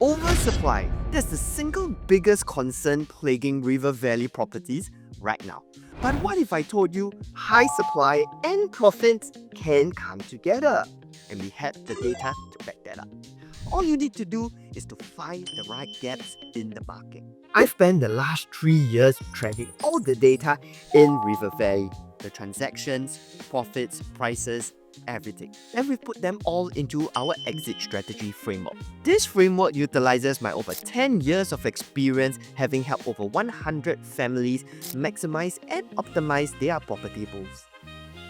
Oversupply. That's the single biggest concern plaguing River Valley properties right now. But what if I told you high supply and profits can come together? And we have the data to back that up. All you need to do is to find the right gaps in the market. I spent the last 3 years tracking all the data in River Valley, the transactions, profits, prices, everything. And we put them all into our exit strategy framework. This framework utilizes my over 10 years of experience having helped over 100 families maximize and optimize their property pools.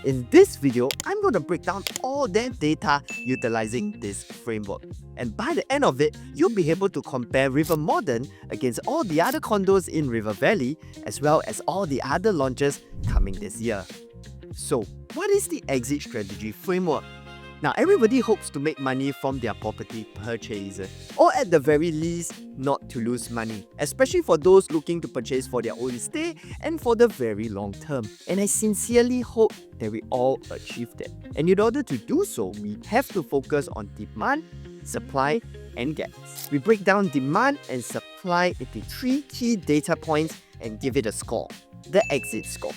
In this video, I'm going to break down all that data utilizing this framework. And by the end of it, you'll be able to compare River Modern against all the other condos in River Valley, as well as all the other launches coming this year. So, what is the exit strategy framework? Now, everybody hopes to make money from their property purchase, or at the very least, not to lose money, especially for those looking to purchase for their own stay and for the very long term. And I sincerely hope that we all achieve that. And in order to do so, we have to focus on demand, supply, and gaps. We break down demand and supply into 3 key data points and give it a score, the exit score.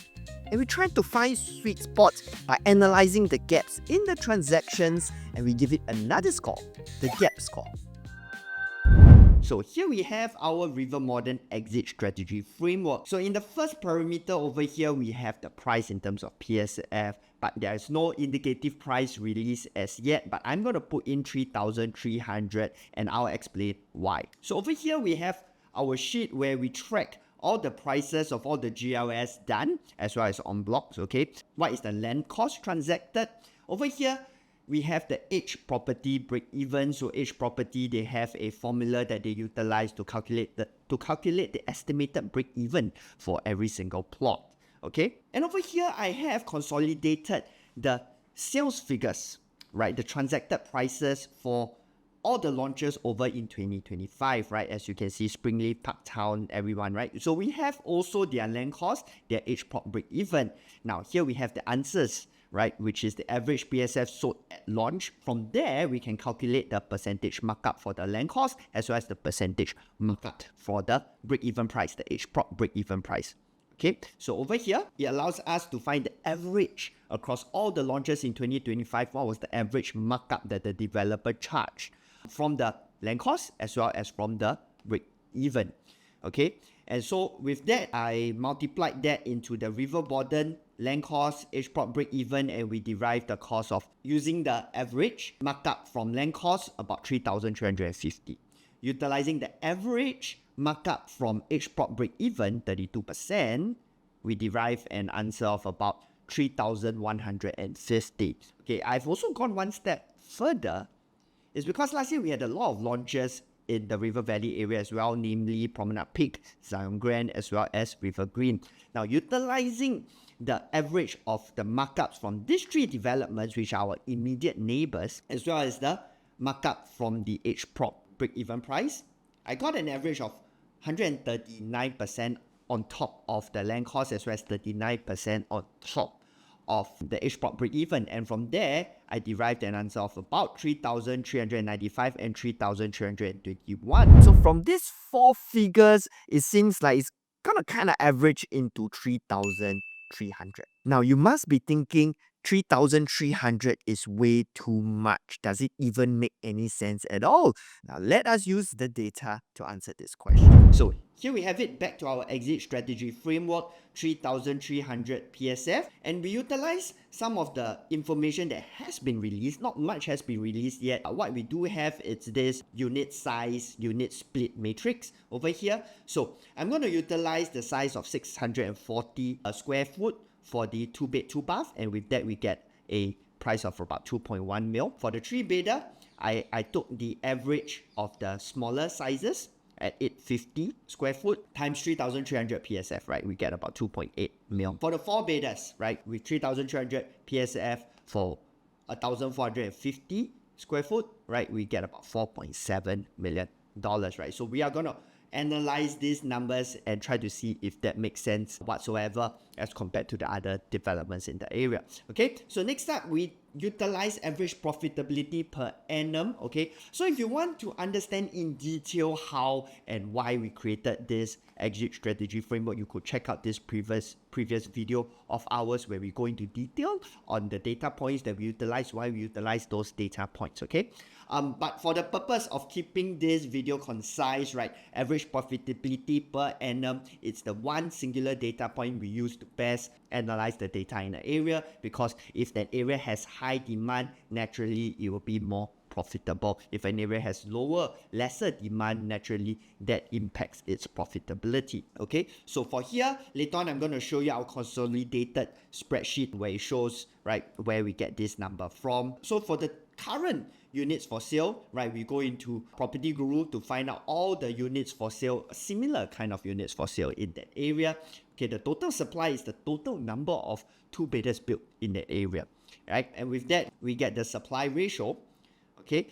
And we try to find sweet spots by analyzing the gaps in the transactions, and we give it another score, the gap score. So here we have our River Modern exit strategy framework. So in the first parameter over here, we have the price in terms of PSF, but there is no indicative price release as yet, but I'm going to put in 3,300 and I'll explain why. So over here, we have our sheet where we track all the prices of all the GLS done, as well as on blocks, okay? What is the land cost transacted? Over here, we have the each property break even. So each property, they have a formula that they utilize to calculate the estimated break even for every single plot, okay? And over here, I have consolidated the sales figures, right? The transacted prices for all the launches over in 2025, right? As you can see, Springleaf, Parktown, everyone, right? So we have also their land cost, their each plot break even. Now here we have the answers, right? Which is the average PSF sold at launch. From there, we can calculate the percentage markup for the land cost, as well as the percentage markup for the break even price, the each plot break even price. Okay, so over here, it allows us to find the average across all the launches in 2025. What was the average markup that the developer charged from the land cost as well as from the break even? Okay, and so with that, I multiplied that into the River Modern land cost, each plot break even, and we derived the cost of using the average markup from land cost, about 3,350. Utilizing the average markup from each plot break even, 32%, we derive an answer of about 3,150. Okay, I've also gone one step further. It's because last year we had a lot of launches in the River Valley area as well, namely Promenade Peak, Zion Grand, as well as River Green. Now, utilizing the average of the markups from these 3 developments, which are our immediate neighbors, as well as the markup from the each prop break-even price, I got an average of 139% on top of the land cost, as well as 39% on top of the each plot break even, and from there I derived an answer of about 3,395 and 3,321. So from these 4 figures, it seems like it's gonna kind of average into 3,300. Now you must be thinking 3,300 is way too much. Does it even make any sense at all? Now let us use the data to answer this question. So here we have it, back to our exit strategy framework, 3,300 PSF, and we utilize some of the information that has been released. Not much has been released yet. What we do have is this unit size, unit split matrix over here. So I'm going to utilize the size of 640 square foot for the 2-bed 2-bath, and with that we get a price of about 2.1 mil. For the 3-bedder, I took the average of the smaller sizes at 850 square foot times 3,300 PSF, right? We get about 2.8 mil. For the 4-bedders, right, with 3,300 PSF for 1,450 square foot, right, we get about $4.7 million, right? So we are going to analyze these numbers and try to see if that makes sense whatsoever as compared to the other developments in the area. Okay, so next up, we utilize average profitability per annum, okay? So if you want to understand in detail how and why we created this exit strategy framework, you could check out this previous video of ours where we go into detail on the data points that we utilize, why we utilize those data points, okay? But for the purpose of keeping this video concise, right, average profitability per annum, it's the one singular data point we use to best analyze the data in an area, because if that area has high demand, naturally it will be more profitable. If an area has lesser demand, naturally that impacts its profitability. Okay, so for here, later on I'm going to show you our consolidated spreadsheet where it shows, right, where we get this number from. So for the current units for sale, right, we go into Property Guru to find out all the units for sale, similar kind of units for sale in that area. Okay, the total supply is the total number of 2-bedders built in that area, right? And with that, we get the supply ratio. Okay,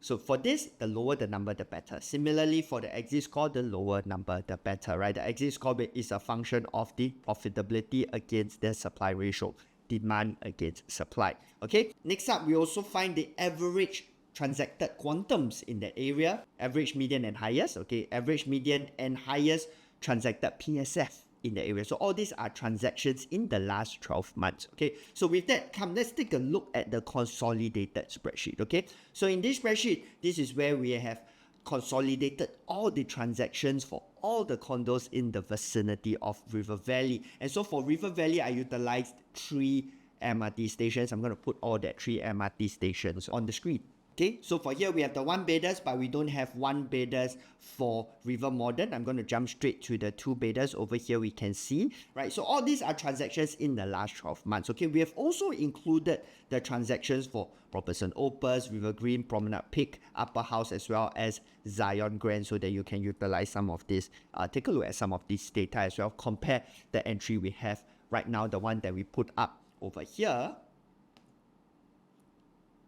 so for this, the lower the number, the better. Similarly, for the exit score, the lower number, the better, right? The exit score is a function of the profitability against the supply ratio, demand against supply. Okay, next up, we also find the average transacted quantums in that area, average, median, and highest. Okay, average, median, and highest transacted PSF in the area. So all these are transactions in the last 12 months. Okay, so with that, let's take a look at the consolidated spreadsheet. Okay, so in this spreadsheet, this is where we have consolidated all the transactions for all the condos in the vicinity of River Valley. And so for River Valley, I utilized 3 MRT stations. I'm going to put all that 3 MRT stations on the screen. Okay, so for here we have the 1-bedders, but we don't have 1-bedders for River Modern. I'm going to jump straight to the 2-bedders. Over here we can see, right? So all these are transactions in the last 12 months. Okay, we have also included the transactions for Robertson Opus, River Green, Promenade Peak, Upper House, as well as Zion Grand, so that you can utilize some of this. Take a look at some of this data as well. Compare the entry we have right now, the one that we put up over here,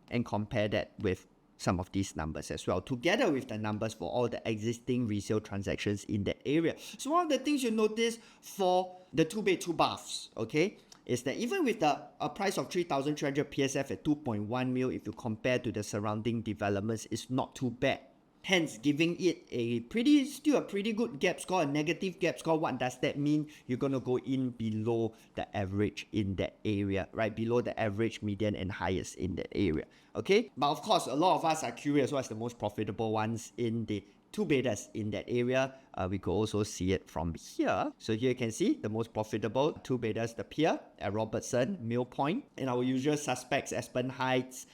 and compare that with some of these numbers as well, together with the numbers for all the existing resale transactions in that area. So one of the things you notice for the 2-bed, 2-baths, okay, is that even with a price of 3,300 PSF at 2.1 mil, if you compare to the surrounding developments, it's not too bad. Hence, giving it still a pretty good gap score, a negative gap score. What does that mean? You're going to go in below the average in that area, right? Below the average, median, and highest in that area. Okay? But of course, a lot of us are curious what's the most profitable ones in the 2-bedders in that area. We could also see it from here. So here you can see the most profitable 2-bedders, the Pier at Robertson, Mill Point, and our usual suspects, Aspen Heights,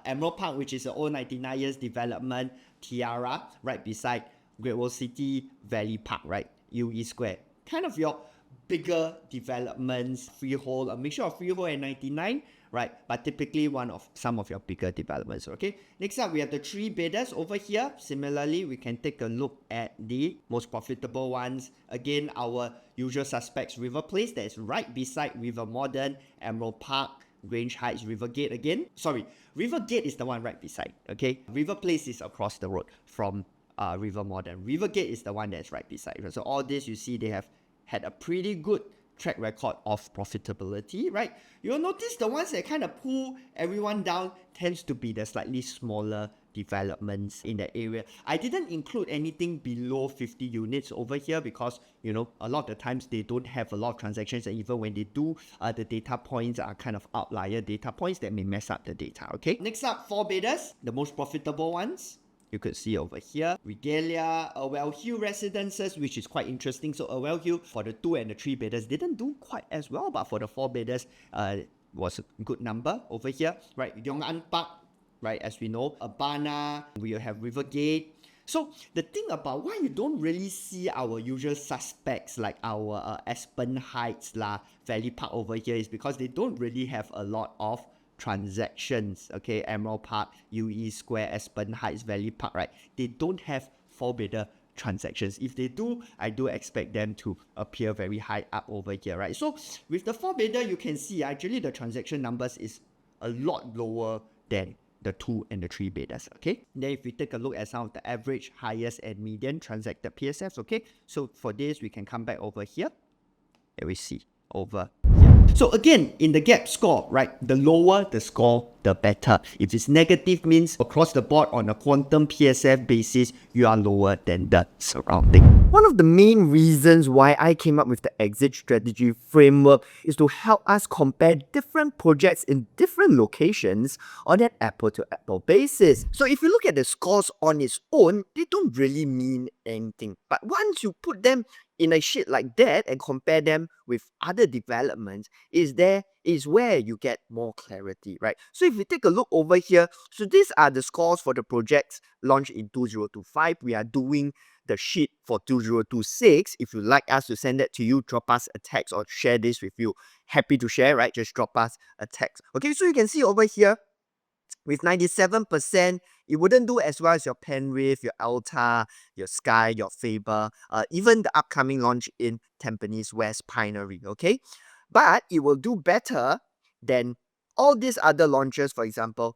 Emerald Park, which is an old 99 years development, Tiara, right beside Great Wall City, Valley Park, right, UE Square. Kind of your bigger developments, freehold, a mixture of freehold and 99, right? But typically some of your bigger developments, okay? Next up, we have the 3-bedders over here. Similarly, we can take a look at the most profitable ones. Again, our usual suspects, River Place, that is right beside River Modern, Emerald Park, Grange Heights, Rivergate again. Sorry, Rivergate is the one right beside, okay? River Place is across the road from River Modern. Rivergate is the one that's right beside. So all this, you see, they have had a pretty good track record of profitability, right? You'll notice the ones that kind of pull everyone down tends to be the slightly smaller developments in the area. I didn't include anything below 50 units over here because, you know, a lot of the times they don't have a lot of transactions, and even when they do, the data points are kind of outlier data points that may mess up the data, okay? Next up, 4-bedders, the most profitable ones. You could see over here, Regalia, Well Hill Residences, which is quite interesting. So Well Hill, for the 2 and the 3-bedders, didn't do quite as well, but for the 4-bedders, was a good number over here, right? Yong An Park, right, as we know, Urbana, we have Rivergate. So the thing about why you don't really see our usual suspects like our Aspen Heights, Valley Park over here is because they don't really have a lot of transactions, okay? Emerald Park, UE Square, Aspen Heights, Valley Park, right? They don't have 4-bedder transactions. If they do, I do expect them to appear very high up over here, right? So with the 4-bedder, you can see actually the transaction numbers is a lot lower than the 2 and the 3-bedders, okay? Then if we take a look at some of the average, highest, and median transacted PSFs, okay? So for this, we can come back over here and we see over here. So again, in the gap score, right, the lower the score, the better. If it's negative, means across the board on a quantum PSF basis, you are lower than the surrounding. One of the main reasons why I came up with the exit strategy framework is to help us compare different projects in different locations on an apple-to-apple basis. So if you look at the scores on its own, they don't really mean anything. But once you put them in a sheet like that and compare them with other developments, is where you get more clarity, right? So if we take a look over here, so these are the scores for the projects launched in 2025. We are doing the sheet for 2026. If you'd like us to send that to you, drop us a text or share this with you. Happy to share, right? Just drop us a text. Okay, so you can see over here, with 97%, it wouldn't do as well as your Penrith, your Alta, your Sky, your Faber, even the upcoming launch in Tampines West Pinery, okay? But it will do better than all these other launches, for example,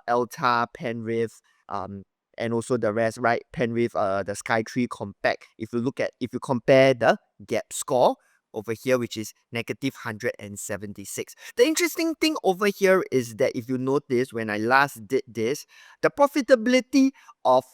Alta, Penrith, and also the rest, right? Penrith, the Sky 3 Compact. If you compare the gap score over here, which is negative 176. The interesting thing over here is that if you notice, when I last did this, the profitability of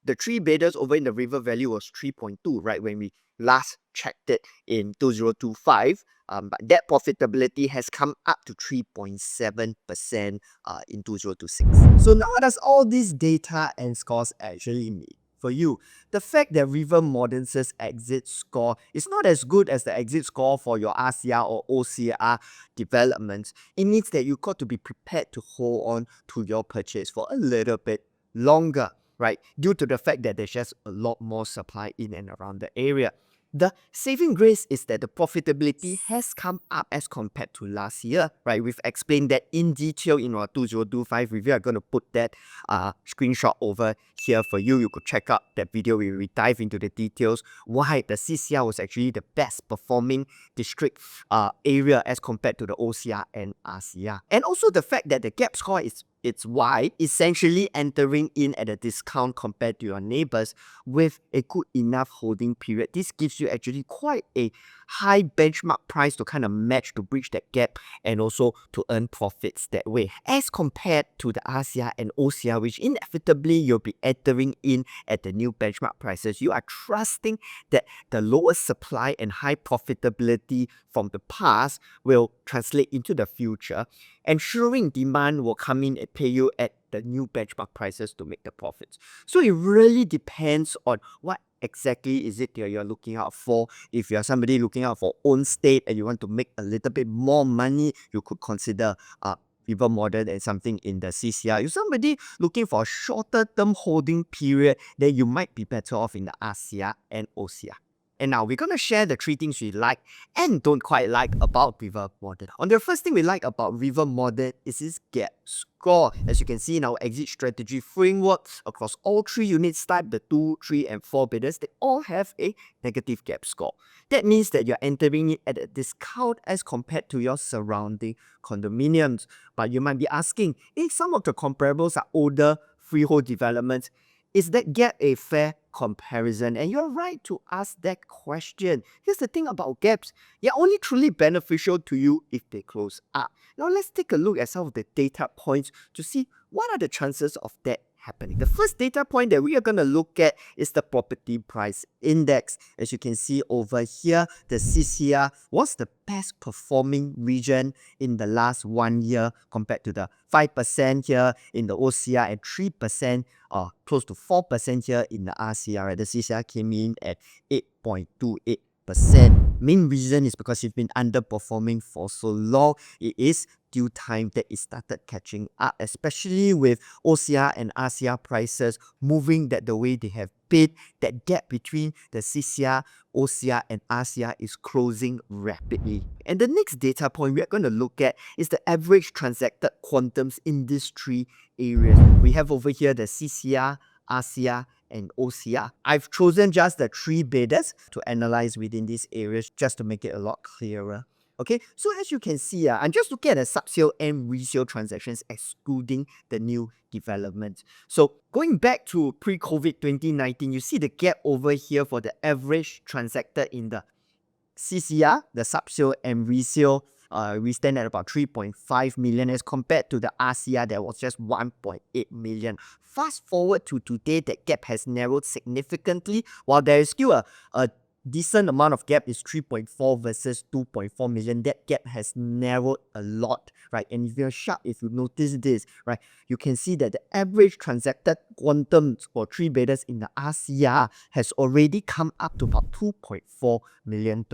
the three bidders over in the River Valley was 3.2, right? When we last checked it in 2025. But that profitability has come up to 3.7% in 2026. So now what does all this data and scores actually mean for you? The fact that River Modern's exit score is not as good as the exit score for your RCR or OCR developments, it means that you got to be prepared to hold on to your purchase for a little bit longer, right? Due to the fact that there's just a lot more supply in and around the area. The saving grace is that the profitability has come up as compared to last year, right? We've explained that in detail in our 2025 review. I'm going to put that screenshot over here for you. You could check out that video where we dive into the details why the CCR was actually the best performing district area as compared to the OCR and RCR. And also the fact that the gap score is it's wide, essentially entering in at a discount compared to your neighbors with a good enough holding period. This gives you actually quite a high benchmark price to kind of match to bridge that gap and also to earn profits that way. As compared to the RCR and OCR, which inevitably you'll be entering in at the new benchmark prices, you are trusting that the lowest supply and high profitability from the past will translate into the future, ensuring demand will come in and pay you at the new benchmark prices to make the profits. So it really depends on what exactly is it that you're looking out for. If you're somebody looking out for own state and you want to make a little bit more money, you could consider River Modern and something in the CCR. If somebody looking for a shorter term holding period, then you might be better off in the RCR and OCR. And now we're going to share the three things we like and don't quite like about River Modern. On the first thing we like about River Modern is its gap score. As you can see in our exit strategy framework, across all three units type, the 2, 3, and 4 bidders, they all have a negative gap score. That means that you're entering it at a discount as compared to your surrounding condominiums. But you might be asking, if some of the comparables are older freehold developments, is that gap a fair comparison? And you're right to ask that question. Here's the thing about gaps. They're only truly beneficial to you if they close up. Now let's take a look at some of the data points to see what are the chances of that happening. The first data point that we are going to look at is the property price index. As you can see over here, the CCR was the best performing region in the last 1 year compared to the 5% here in the OCR and 3% or close to 4% here in the RCR. The CCR came in at 8.28%. Main reason is because it's been underperforming for so long. It is due time that it started catching up, especially with OCR and RCR prices moving that the way they have been. That gap between the CCR, OCR, and RCR is closing rapidly. And the next data point we are going to look at is the average transacted quantums in these three areas. We have over here the CCR, RCR, and OCR. I've chosen just the three bidders to analyze within these areas just to make it a lot clearer. Okay, so as you can see, I'm just looking at the sub-sale and resale transactions excluding the new development. So going back to pre-COVID 2019, you see the gap over here for the average transacted in the CCR, the sub-sale and resale We stand at about 3.5 million as compared to the RCR that was just 1.8 million. Fast forward to today, that gap has narrowed significantly, while there is still a decent amount of gap is 3.4 versus 2.4 million. That gap has narrowed a lot, right? And if you're sharp, if you notice this, right, you can see that the average transacted quantums for 3 betas in the RCR has already come up to about $2.4 million,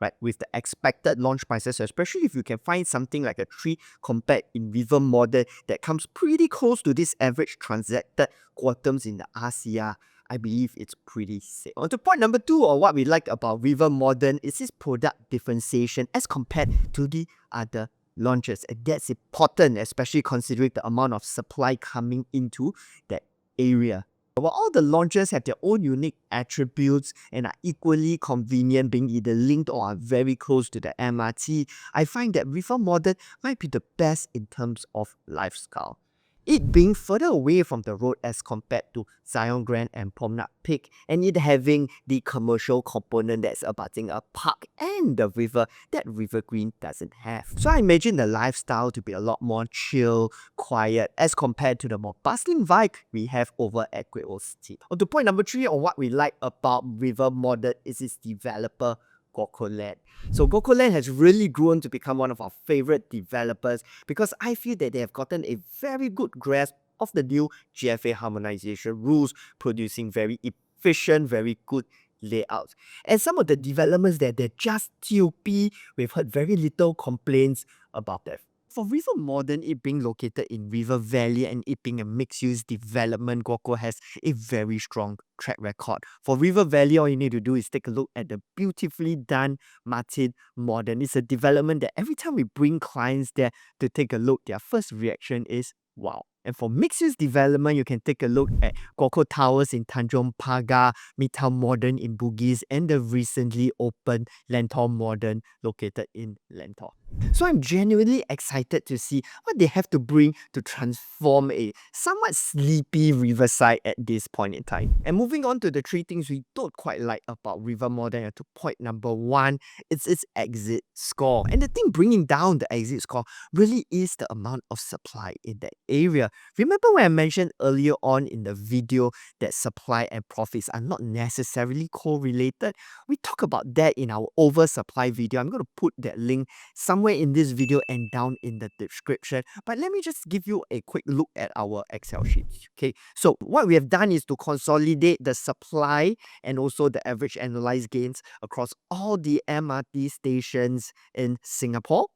right? With the expected launch prices, especially if you can find something like a 3 compared in River model that comes pretty close to this average transacted quantums in the RCR, I believe it's pretty safe. On to point number 2, or what we like about River Modern, is its product differentiation as compared to the other launches. And that's important, especially considering the amount of supply coming into that area. While all the launches have their own unique attributes and are equally convenient, being either linked or are very close to the MRT, I find that River Modern might be the best in terms of lifestyle. It being further away from the road as compared to Zion Grand and Promenade Peak, and it having the commercial component that's abutting a park and the river that River Green doesn't have. So I imagine the lifestyle to be a lot more chill, quiet, as compared to the more bustling vibe we have over at Great Old City. On to point number 3, on what we like about River Modern, is its developer GocoLand. So GocoLand has really grown to become one of our favorite developers because I feel that they have gotten a very good grasp of the new GFA harmonization rules, producing very efficient, very good layouts. And some of the developments that they're just TOP, we've heard very little complaints about that. For River Modern, it being located in River Valley and it being a mixed-use development, Goco has a very strong track record. For River Valley, all you need to do is take a look at the beautifully done Martin Modern. It's a development that every time we bring clients there to take a look, their first reaction is, wow. And for mixed-use development, you can take a look at Goco Towers in Tanjong Pagar, Midtown Modern in Bugis, and the recently opened Lentor Modern located in Lentor. So I'm genuinely excited to see what they have to bring to transform a somewhat sleepy Riverside at this point in time. And moving on to the 3 things we don't quite like about River Modern, to point number 1, it's its exit score. And the thing bringing down the exit score really is the amount of supply in that area. Remember when I mentioned earlier on in the video that supply and profits are not necessarily correlated? We talk about that in our oversupply video. I'm going to put that link somewhere in this video and down in the description. But let me just give you a quick look at our Excel sheet. Okay, so what we have done is to consolidate the supply and also the average annualized gains across all the MRT stations in Singapore.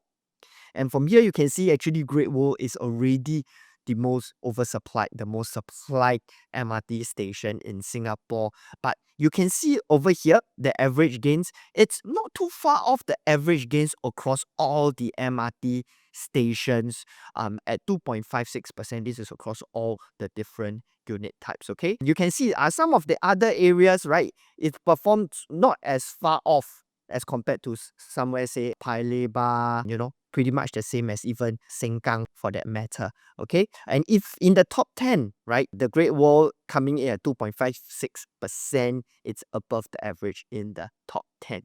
And from here, you can see actually Great Wall is already the most oversupplied, the most supplied MRT station in Singapore. But you can see over here, the average gains, it's not too far off the average gains across all the MRT stations at 2.56%. This is across all the different unit types, okay? You can see some of the other areas, right? It performed not as far off as compared to somewhere, say, Paya Lebar, pretty much the same as even Sengkang for that matter, okay? And if in the top 10, right, the Great Wall coming in at 2.56%, it's above the average in the top 10.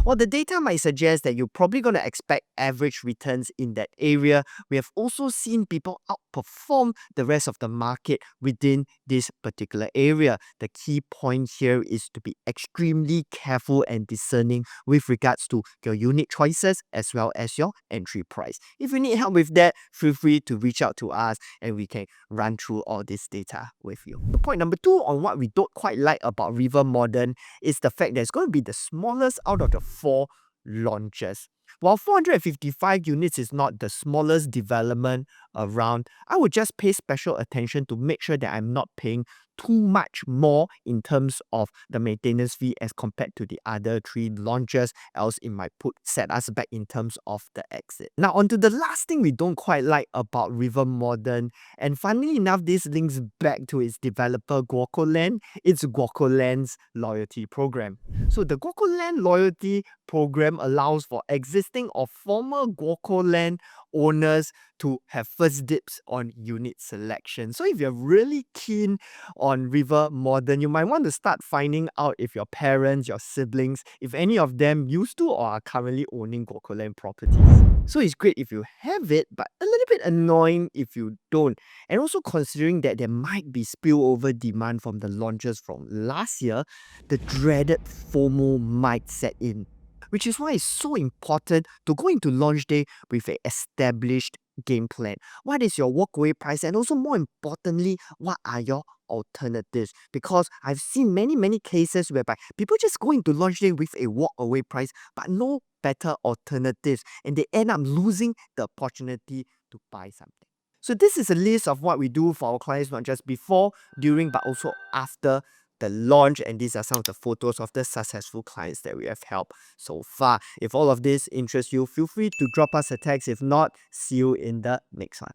While the data might suggest that you're probably going to expect average returns in that area, we have also seen people outperform the rest of the market within this particular area. The key point here is to be extremely careful and discerning with regards to your unit choices as well as your entry price. If you need help with that, feel free to reach out to us and we can run through all this data with you. Point number 2 on what we don't quite like about River Modern is the fact that it's going to be the smallest out of the 4 launches. While 455 units is not the smallest development around, I would just pay special attention to make sure that I'm not paying too much more in terms of the maintenance fee as compared to the other 3 launches, else it might set us back in terms of the exit. Now on to the last thing we don't quite like about River Modern, and funnily enough this links back to its developer GocoLand. It's GocoLand's loyalty program. So the GocoLand loyalty program allows for existing or former Guoco land owners to have first dibs on unit selection. So if you're really keen on River Modern, you might want to start finding out if your parents, your siblings, if any of them used to or are currently owning Guoco land properties. So it's great if you have it, but a little bit annoying if you don't. And also considering that there might be spillover demand from the launches from last year, the dreaded FOMO might set in. Which is why it's so important to go into launch day with an established game plan. What is your walkaway price? And also more importantly, what are your alternatives? Because I've seen many cases whereby people just go into launch day with a walkaway price, but no better alternatives, and they end up losing the opportunity to buy something. So this is a list of what we do for our clients, not just before, during, but also after the launch, and these are some of the photos of the successful clients that we have helped so far. If all of this interests you, feel free to drop us a text. If not, see you in the next one.